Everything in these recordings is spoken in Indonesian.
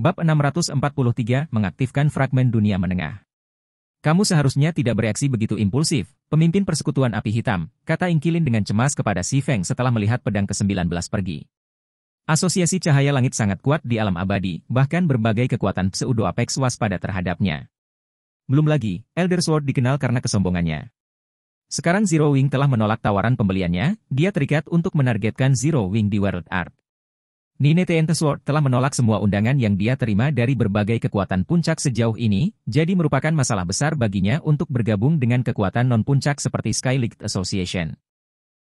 Bab 643, mengaktifkan fragmen dunia menengah. Kamu seharusnya tidak bereaksi begitu impulsif, pemimpin persekutuan api hitam, kata Ingkilin dengan cemas kepada Si Feng setelah melihat pedang ke-19 pergi. Asosiasi cahaya langit sangat kuat di alam abadi, bahkan berbagai kekuatan pseudo-apex waspada terhadapnya. Belum lagi, Elder Sword dikenal karena kesombongannya. Sekarang Zero Wing telah menolak tawaran pembeliannya, dia terikat untuk menargetkan Zero Wing di World Art. Nine Teente Sword telah menolak semua undangan yang dia terima dari berbagai kekuatan puncak sejauh ini, jadi merupakan masalah besar baginya untuk bergabung dengan kekuatan non-puncak seperti Skylight Association.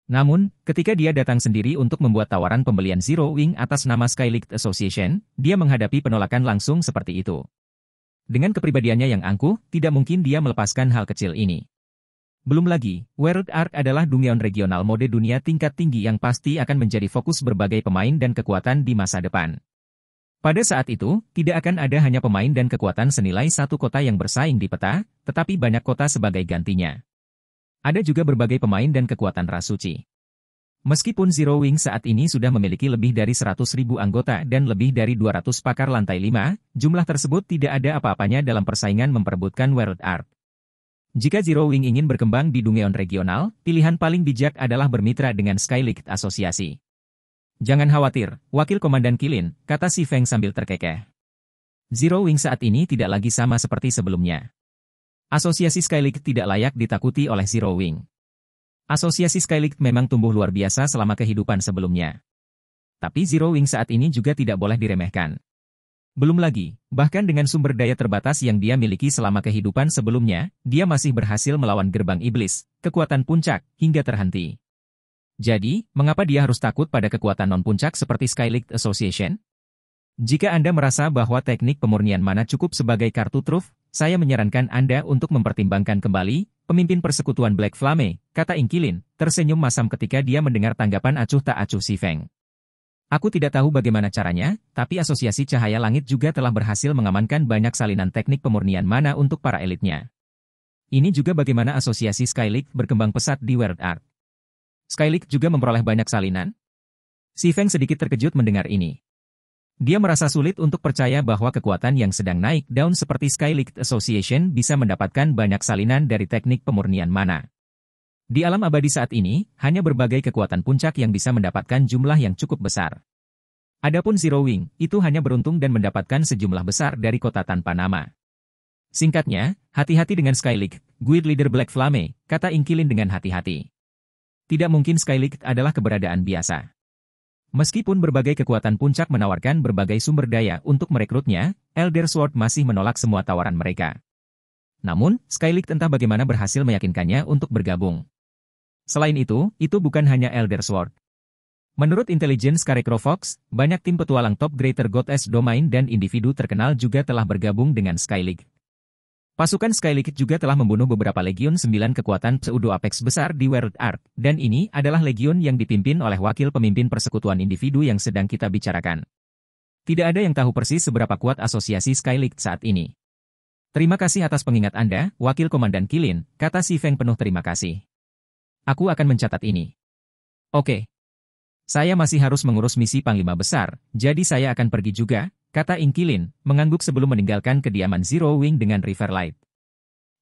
Namun, ketika dia datang sendiri untuk membuat tawaran pembelian Zero Wing atas nama Skylight Association, dia menghadapi penolakan langsung seperti itu. Dengan kepribadiannya yang angkuh, tidak mungkin dia melepaskan hal kecil ini. Belum lagi, World Art adalah Dungeon regional mode dunia tingkat tinggi yang pasti akan menjadi fokus berbagai pemain dan kekuatan di masa depan. Pada saat itu, tidak akan ada hanya pemain dan kekuatan senilai satu kota yang bersaing di peta, tetapi banyak kota sebagai gantinya. Ada juga berbagai pemain dan kekuatan ras suci. Meskipun Zero Wing saat ini sudah memiliki lebih dari 100.000 anggota dan lebih dari 200 pakar lantai 5, jumlah tersebut tidak ada apa-apanya dalam persaingan memperebutkan World Art. Jika Zero Wing ingin berkembang di Dungeon regional, pilihan paling bijak adalah bermitra dengan Skylight Asosiasi. Jangan khawatir, Wakil Komandan Kilin, kata Si Feng sambil terkekeh. Zero Wing saat ini tidak lagi sama seperti sebelumnya. Asosiasi Skylight tidak layak ditakuti oleh Zero Wing. Asosiasi Skylight memang tumbuh luar biasa selama kehidupan sebelumnya. Tapi Zero Wing saat ini juga tidak boleh diremehkan. Belum lagi, bahkan dengan sumber daya terbatas yang dia miliki selama kehidupan sebelumnya, dia masih berhasil melawan gerbang iblis, kekuatan puncak, hingga terhenti. Jadi, mengapa dia harus takut pada kekuatan non-puncak seperti Skylight Association? Jika Anda merasa bahwa teknik pemurnian mana cukup sebagai kartu truf, saya menyarankan Anda untuk mempertimbangkan kembali, pemimpin persekutuan Black Flame, kata Ingkilin, tersenyum masam ketika dia mendengar tanggapan acuh tak acuh Si Feng. Aku tidak tahu bagaimana caranya, tapi Asosiasi Cahaya Langit juga telah berhasil mengamankan banyak salinan teknik pemurnian mana untuk para elitnya. Ini juga bagaimana Asosiasi Skylight berkembang pesat di World Art. Skylight juga memperoleh banyak salinan? Si Feng sedikit terkejut mendengar ini. Dia merasa sulit untuk percaya bahwa kekuatan yang sedang naik daun seperti Skylight Association bisa mendapatkan banyak salinan dari teknik pemurnian mana. Di alam abadi saat ini, hanya berbagai kekuatan puncak yang bisa mendapatkan jumlah yang cukup besar. Adapun Zero Wing, itu hanya beruntung dan mendapatkan sejumlah besar dari kota tanpa nama. Singkatnya, hati-hati dengan Skylight, Guild Leader Black Flame, kata Ingkilin dengan hati-hati. Tidak mungkin Skylight adalah keberadaan biasa. Meskipun berbagai kekuatan puncak menawarkan berbagai sumber daya untuk merekrutnya, Elder Sword masih menolak semua tawaran mereka. Namun, Skylight entah bagaimana berhasil meyakinkannya untuk bergabung. Selain itu bukan hanya Elder Sword. Menurut intelijen Scarecrow Fox, banyak tim petualang top Greater Goddess Domain dan individu terkenal juga telah bergabung dengan Skylight. Pasukan Skylight juga telah membunuh beberapa legion 9 kekuatan pseudo-apex besar di World Art, dan ini adalah legion yang dipimpin oleh wakil pemimpin persekutuan individu yang sedang kita bicarakan. Tidak ada yang tahu persis seberapa kuat asosiasi Skylight saat ini. Terima kasih atas pengingat Anda, Wakil Komandan Kilin, kata Si Feng penuh terima kasih. Aku akan mencatat ini. Oke. Saya masih harus mengurus misi Panglima Besar, jadi saya akan pergi juga, kata Ingkilin, mengangguk sebelum meninggalkan kediaman Zero Wing dengan Riverlight.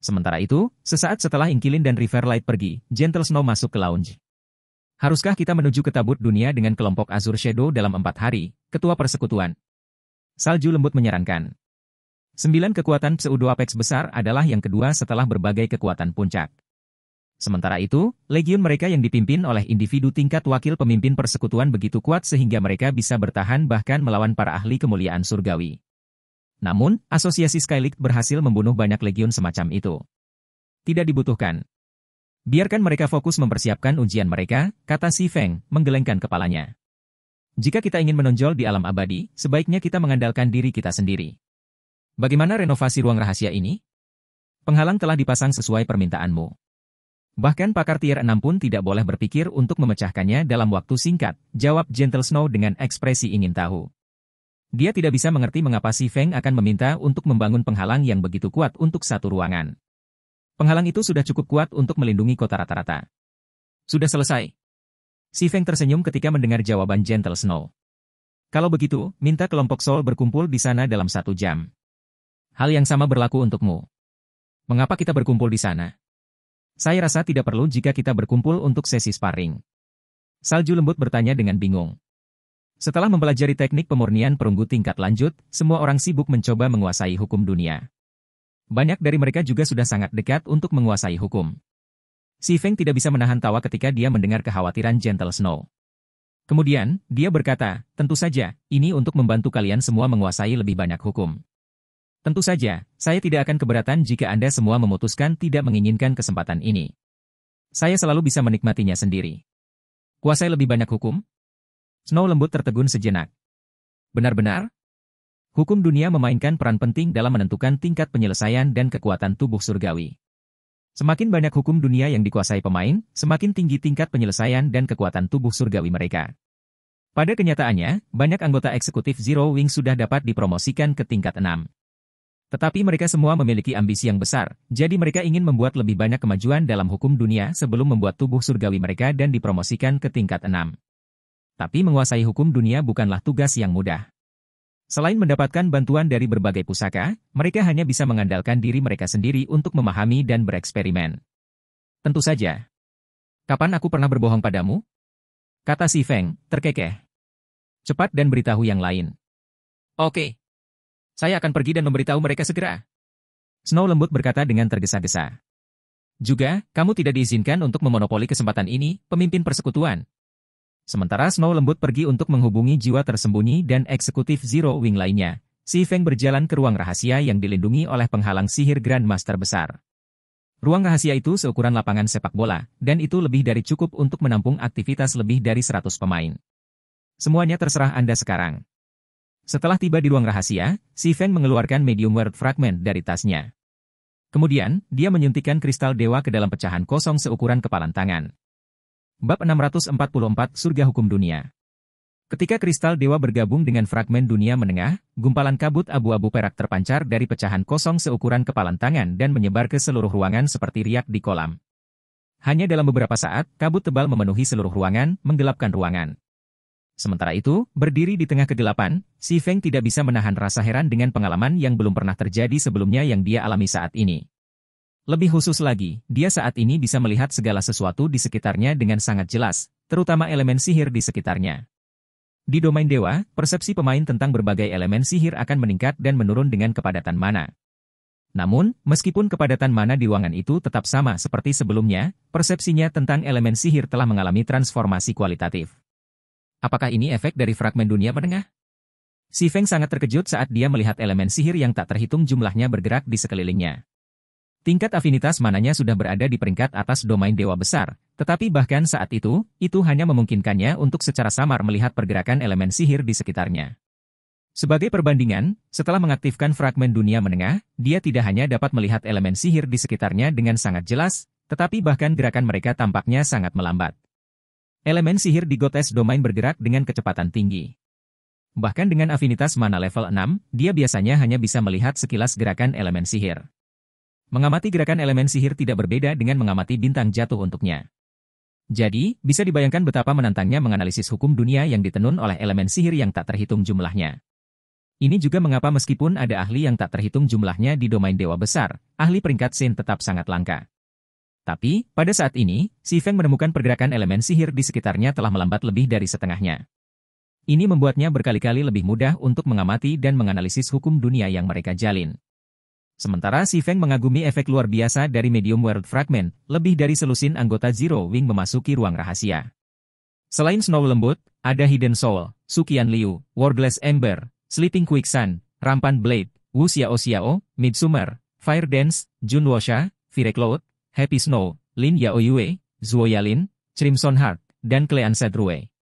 Sementara itu, sesaat setelah Ingkilin dan Riverlight pergi, Gentle Snow masuk ke lounge. Haruskah kita menuju ke tabut dunia dengan kelompok Azure Shadow dalam 4 hari, Ketua Persekutuan? Salju lembut menyarankan. 9 kekuatan pseudo-apex besar adalah yang kedua setelah berbagai kekuatan puncak. Sementara itu, legion mereka yang dipimpin oleh individu tingkat wakil pemimpin persekutuan begitu kuat sehingga mereka bisa bertahan bahkan melawan para ahli kemuliaan surgawi. Namun, Asosiasi Skylight berhasil membunuh banyak legion semacam itu. Tidak dibutuhkan. Biarkan mereka fokus mempersiapkan ujian mereka, kata Si Feng, menggelengkan kepalanya. Jika kita ingin menonjol di alam abadi, sebaiknya kita mengandalkan diri kita sendiri. Bagaimana renovasi ruang rahasia ini? Penghalang telah dipasang sesuai permintaanmu. Bahkan pakar tier 6 pun tidak boleh berpikir untuk memecahkannya dalam waktu singkat, jawab Gentle Snow dengan ekspresi ingin tahu. Dia tidak bisa mengerti mengapa Si Feng akan meminta untuk membangun penghalang yang begitu kuat untuk satu ruangan. Penghalang itu sudah cukup kuat untuk melindungi kota rata-rata. Sudah selesai. Si Feng tersenyum ketika mendengar jawaban Gentle Snow. Kalau begitu, minta kelompok Soul berkumpul di sana dalam 1 jam. Hal yang sama berlaku untukmu. Mengapa kita berkumpul di sana? Saya rasa tidak perlu jika kita berkumpul untuk sesi sparring. Salju lembut bertanya dengan bingung. Setelah mempelajari teknik pemurnian perunggu tingkat lanjut, semua orang sibuk mencoba menguasai hukum dunia. Banyak dari mereka juga sudah sangat dekat untuk menguasai hukum. Si Feng tidak bisa menahan tawa ketika dia mendengar kekhawatiran Gentle Snow. Kemudian, dia berkata, tentu saja, ini untuk membantu kalian semua menguasai lebih banyak hukum. Tentu saja, saya tidak akan keberatan jika Anda semua memutuskan tidak menginginkan kesempatan ini. Saya selalu bisa menikmatinya sendiri. Kuasai lebih banyak hukum? Snow lembut tertegun sejenak. Benar-benar? Hukum dunia memainkan peran penting dalam menentukan tingkat penyelesaian dan kekuatan tubuh surgawi. Semakin banyak hukum dunia yang dikuasai pemain, semakin tinggi tingkat penyelesaian dan kekuatan tubuh surgawi mereka. Pada kenyataannya, banyak anggota eksekutif Zero Wing sudah dapat dipromosikan ke tingkat 6. Tetapi mereka semua memiliki ambisi yang besar, jadi mereka ingin membuat lebih banyak kemajuan dalam hukum dunia sebelum membuat tubuh surgawi mereka dan dipromosikan ke tingkat 6. Tapi menguasai hukum dunia bukanlah tugas yang mudah. Selain mendapatkan bantuan dari berbagai pusaka, mereka hanya bisa mengandalkan diri mereka sendiri untuk memahami dan bereksperimen. Tentu saja. Kapan aku pernah berbohong padamu? Kata si Feng, terkekeh. Cepat dan beritahu yang lain. Oke. Saya akan pergi dan memberitahu mereka segera. Snow lembut berkata dengan tergesa-gesa. Juga, kamu tidak diizinkan untuk memonopoli kesempatan ini, pemimpin persekutuan. Sementara Snow lembut pergi untuk menghubungi jiwa tersembunyi dan eksekutif Zero Wing lainnya, si Feng berjalan ke ruang rahasia yang dilindungi oleh penghalang sihir Grand Master besar. Ruang rahasia itu seukuran lapangan sepak bola, dan itu lebih dari cukup untuk menampung aktivitas lebih dari 100 pemain. Semuanya terserah Anda sekarang. Setelah tiba di ruang rahasia, si Feng mengeluarkan Medium World Fragment dari tasnya. Kemudian, dia menyuntikkan kristal dewa ke dalam pecahan kosong seukuran kepalan tangan. Bab 644 Surga Hukum Dunia. Ketika kristal dewa bergabung dengan fragmen dunia menengah, gumpalan kabut abu-abu perak terpancar dari pecahan kosong seukuran kepalan tangan dan menyebar ke seluruh ruangan seperti riak di kolam. Hanya dalam beberapa saat, kabut tebal memenuhi seluruh ruangan, menggelapkan ruangan. Sementara itu, berdiri di tengah kegelapan, si Feng tidak bisa menahan rasa heran dengan pengalaman yang belum pernah terjadi sebelumnya yang dia alami saat ini. Lebih khusus lagi, dia saat ini bisa melihat segala sesuatu di sekitarnya dengan sangat jelas, terutama elemen sihir di sekitarnya. Di domain dewa, persepsi pemain tentang berbagai elemen sihir akan meningkat dan menurun dengan kepadatan mana. Namun, meskipun kepadatan mana di ruangan itu tetap sama seperti sebelumnya, persepsinya tentang elemen sihir telah mengalami transformasi kualitatif. Apakah ini efek dari fragmen dunia menengah? Si Feng sangat terkejut saat dia melihat elemen sihir yang tak terhitung jumlahnya bergerak di sekelilingnya. Tingkat afinitas mananya sudah berada di peringkat atas domain dewa besar, tetapi bahkan saat itu hanya memungkinkannya untuk secara samar melihat pergerakan elemen sihir di sekitarnya. Sebagai perbandingan, setelah mengaktifkan fragmen dunia menengah, dia tidak hanya dapat melihat elemen sihir di sekitarnya dengan sangat jelas, tetapi bahkan gerakan mereka tampaknya sangat melambat. Elemen sihir di Goddess Domain bergerak dengan kecepatan tinggi. Bahkan dengan afinitas mana level 6, dia biasanya hanya bisa melihat sekilas gerakan elemen sihir. Mengamati gerakan elemen sihir tidak berbeda dengan mengamati bintang jatuh untuknya. Jadi, bisa dibayangkan betapa menantangnya menganalisis hukum dunia yang ditenun oleh elemen sihir yang tak terhitung jumlahnya. Ini juga mengapa meskipun ada ahli yang tak terhitung jumlahnya di domain dewa besar, ahli peringkat Sin tetap sangat langka. Tapi, pada saat ini, si Feng menemukan pergerakan elemen sihir di sekitarnya telah melambat lebih dari setengahnya. Ini membuatnya berkali-kali lebih mudah untuk mengamati dan menganalisis hukum dunia yang mereka jalin. Sementara si Feng mengagumi efek luar biasa dari Medium World Fragment, lebih dari selusin anggota Zero Wing memasuki ruang rahasia. Selain Snow lembut, ada Hidden Soul, Suqian Liu, Wordless Ember, Sleeping Quicksand, Rampant Blade, Wu Xiao Xiao, Midsummer, Fire Dance, Jun Wuxia, Fire Cloud, Happy Snow, Lin Yao Yue, Zuo Yalin, Crimson Heart, dan Clean Sedrue.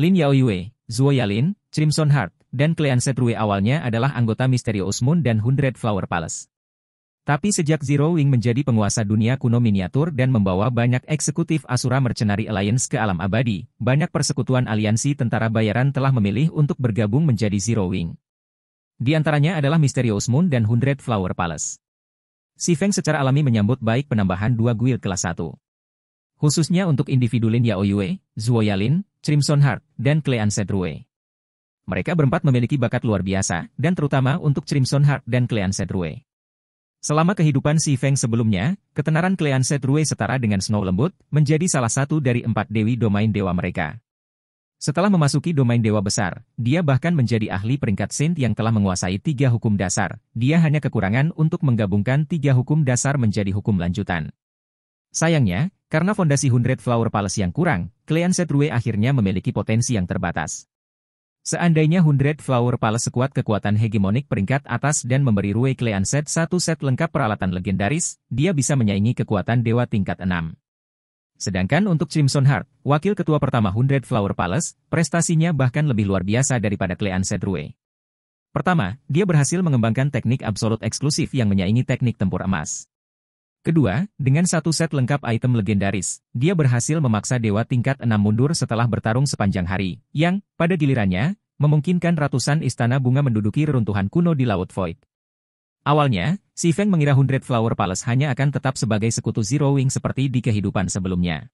Lin Yao Yue, Zuo Yalin, Crimson Heart, dan Clean Sedrue awalnya adalah anggota Mysterious Moon dan 100 Flower Palace. Tapi sejak Zero Wing menjadi penguasa dunia kuno miniatur dan membawa banyak eksekutif Asura Mercenary Alliance ke alam abadi, banyak persekutuan aliansi tentara bayaran telah memilih untuk bergabung menjadi Zero Wing. Di antaranya adalah Mysterious Moon dan 100 Flower Palace. Si Feng secara alami menyambut baik penambahan 2 guild kelas 1. Khususnya untuk individu Lin Yao Yue, Zuo Yalin, Crimson Heart, dan Clean Sedrue. Mereka berempat memiliki bakat luar biasa, dan terutama untuk Crimson Heart dan Cleansed Rue. Selama kehidupan Si Feng sebelumnya, ketenaran Cleansed Rue setara dengan Snow Lembut, menjadi salah satu dari 4 dewi domain dewa mereka. Setelah memasuki domain dewa besar, dia bahkan menjadi ahli peringkat Saint yang telah menguasai 3 hukum dasar. Dia hanya kekurangan untuk menggabungkan 3 hukum dasar menjadi hukum lanjutan. Sayangnya, karena fondasi Hundred Flower Palace yang kurang, Cleansed Rue akhirnya memiliki potensi yang terbatas. Seandainya Hundred Flower Palace sekuat kekuatan hegemonik peringkat atas dan memberi Rue Cleansed satu set lengkap peralatan legendaris, dia bisa menyaingi kekuatan dewa tingkat 6. Sedangkan untuk Crimson Heart, wakil ketua pertama Hundred Flower Palace, prestasinya bahkan lebih luar biasa daripada Cleansed Rue. Pertama, dia berhasil mengembangkan teknik absolut eksklusif yang menyaingi teknik tempur emas. Kedua, dengan satu set lengkap item legendaris, dia berhasil memaksa dewa tingkat 6 mundur setelah bertarung sepanjang hari, yang, pada gilirannya, memungkinkan ratusan istana bunga menduduki reruntuhan kuno di Laut Void. Awalnya, Si Feng mengira Hundred Flower Palace hanya akan tetap sebagai sekutu Zero Wing seperti di kehidupan sebelumnya.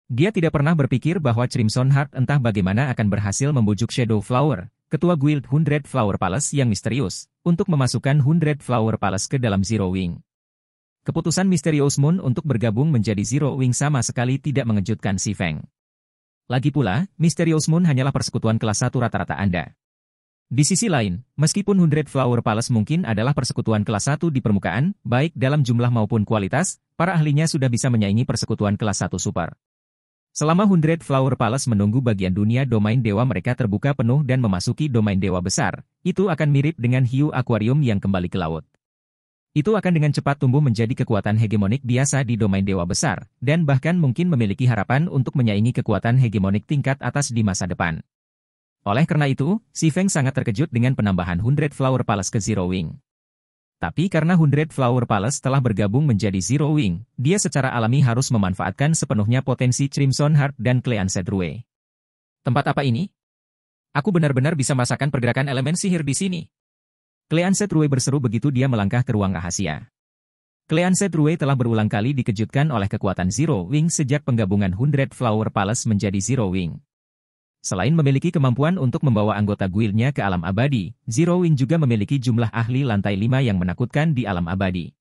Dia tidak pernah berpikir bahwa Crimson Heart entah bagaimana akan berhasil membujuk Shadow Flower, ketua guild Hundred Flower Palace yang misterius, untuk memasukkan Hundred Flower Palace ke dalam Zero Wing. Keputusan Mysterious Moon untuk bergabung menjadi Zero Wing sama sekali tidak mengejutkan Si Feng. Lagi pula, Mysterious Moon hanyalah persekutuan kelas 1 rata-rata Anda. Di sisi lain, meskipun Hundred Flower Palace mungkin adalah persekutuan kelas 1 di permukaan, baik dalam jumlah maupun kualitas, para ahlinya sudah bisa menyaingi persekutuan kelas 1 super. Selama Hundred Flower Palace menunggu bagian dunia domain dewa mereka terbuka penuh dan memasuki domain dewa besar, itu akan mirip dengan hiu akuarium yang kembali ke laut. Itu akan dengan cepat tumbuh menjadi kekuatan hegemonik biasa di domain dewa besar, dan bahkan mungkin memiliki harapan untuk menyaingi kekuatan hegemonik tingkat atas di masa depan. Oleh karena itu, Si Feng sangat terkejut dengan penambahan Hundred Flower Palace ke Zero Wing. Tapi karena Hundred Flower Palace telah bergabung menjadi Zero Wing, dia secara alami harus memanfaatkan sepenuhnya potensi Crimson Heart dan Cleansed Rue. Tempat apa ini? Aku benar-benar bisa merasakan pergerakan elemen sihir di sini. Cleansed Rue berseru begitu dia melangkah ke ruang rahasia. Cleansed Rue telah berulang kali dikejutkan oleh kekuatan Zero Wing sejak penggabungan Hundred Flower Palace menjadi Zero Wing. Selain memiliki kemampuan untuk membawa anggota guildnya ke alam abadi, Zero Wing juga memiliki jumlah ahli lantai 5 yang menakutkan di alam abadi.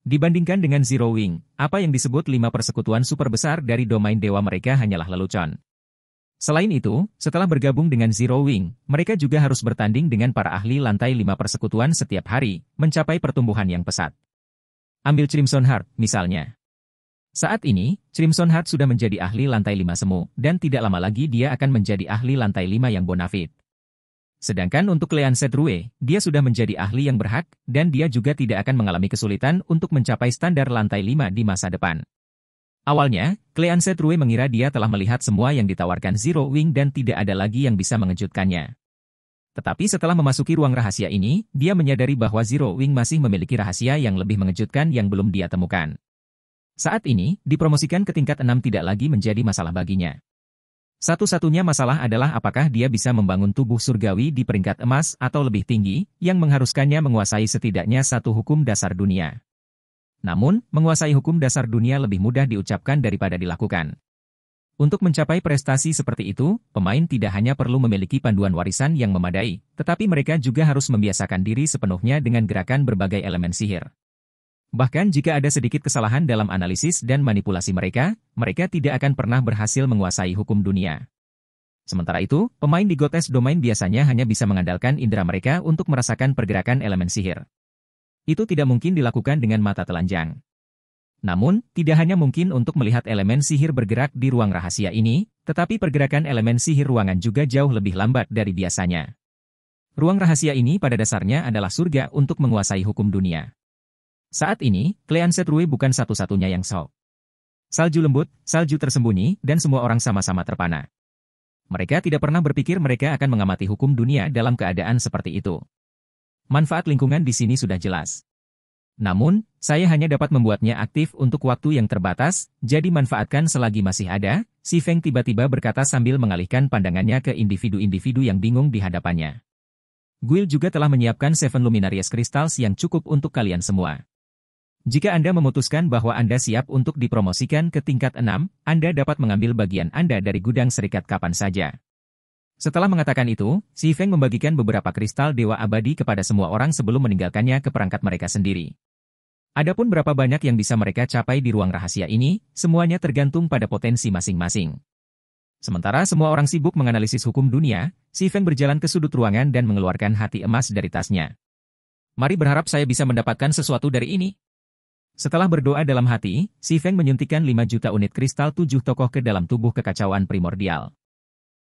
Dibandingkan dengan Zero Wing, apa yang disebut 5 persekutuan super besar dari domain dewa mereka hanyalah lelucon. Selain itu, setelah bergabung dengan Zero Wing, mereka juga harus bertanding dengan para ahli lantai 5 persekutuan setiap hari, mencapai pertumbuhan yang pesat. Ambil Crimson Heart, misalnya. Saat ini, Crimson Heart sudah menjadi ahli lantai 5 semu, dan tidak lama lagi dia akan menjadi ahli lantai 5 yang bonafit. Sedangkan untuk Cleansed Rue, dia sudah menjadi ahli yang berhak, dan dia juga tidak akan mengalami kesulitan untuk mencapai standar lantai 5 di masa depan. Awalnya, Cleansed Rue mengira dia telah melihat semua yang ditawarkan Zero Wing dan tidak ada lagi yang bisa mengejutkannya. Tetapi setelah memasuki ruang rahasia ini, dia menyadari bahwa Zero Wing masih memiliki rahasia yang lebih mengejutkan yang belum dia temukan. Saat ini, dipromosikan ke tingkat 6 tidak lagi menjadi masalah baginya. Satu-satunya masalah adalah apakah dia bisa membangun tubuh surgawi di peringkat emas atau lebih tinggi, yang mengharuskannya menguasai setidaknya satu hukum dasar dunia. Namun, menguasai hukum dasar dunia lebih mudah diucapkan daripada dilakukan. Untuk mencapai prestasi seperti itu, pemain tidak hanya perlu memiliki panduan warisan yang memadai, tetapi mereka juga harus membiasakan diri sepenuhnya dengan gerakan berbagai elemen sihir. Bahkan jika ada sedikit kesalahan dalam analisis dan manipulasi mereka, mereka tidak akan pernah berhasil menguasai hukum dunia. Sementara itu, pemain di Goddess Domain biasanya hanya bisa mengandalkan indera mereka untuk merasakan pergerakan elemen sihir. Itu tidak mungkin dilakukan dengan mata telanjang. Namun, tidak hanya mungkin untuk melihat elemen sihir bergerak di ruang rahasia ini, tetapi pergerakan elemen sihir ruangan juga jauh lebih lambat dari biasanya. Ruang rahasia ini pada dasarnya adalah surga untuk menguasai hukum dunia. Saat ini, Cleansed Rue bukan satu-satunya yang shock. Salju lembut, salju tersembunyi, dan semua orang sama-sama terpana. Mereka tidak pernah berpikir mereka akan mengamati hukum dunia dalam keadaan seperti itu. Manfaat lingkungan di sini sudah jelas. Namun, saya hanya dapat membuatnya aktif untuk waktu yang terbatas, jadi manfaatkan selagi masih ada, Si Feng tiba-tiba berkata sambil mengalihkan pandangannya ke individu-individu yang bingung di hadapannya. Guild juga telah menyiapkan 7 Luminarious Crystals yang cukup untuk kalian semua. Jika Anda memutuskan bahwa Anda siap untuk dipromosikan ke tingkat 6, Anda dapat mengambil bagian Anda dari gudang serikat kapan saja. Setelah mengatakan itu, Si Feng membagikan beberapa kristal dewa abadi kepada semua orang sebelum meninggalkannya ke perangkat mereka sendiri. Adapun berapa banyak yang bisa mereka capai di ruang rahasia ini, semuanya tergantung pada potensi masing-masing. Sementara semua orang sibuk menganalisis hukum dunia, Si Feng berjalan ke sudut ruangan dan mengeluarkan hati emas dari tasnya. Mari berharap saya bisa mendapatkan sesuatu dari ini. Setelah berdoa dalam hati, Si Feng menyuntikkan 5 juta unit kristal 7 tokoh ke dalam tubuh kekacauan primordial.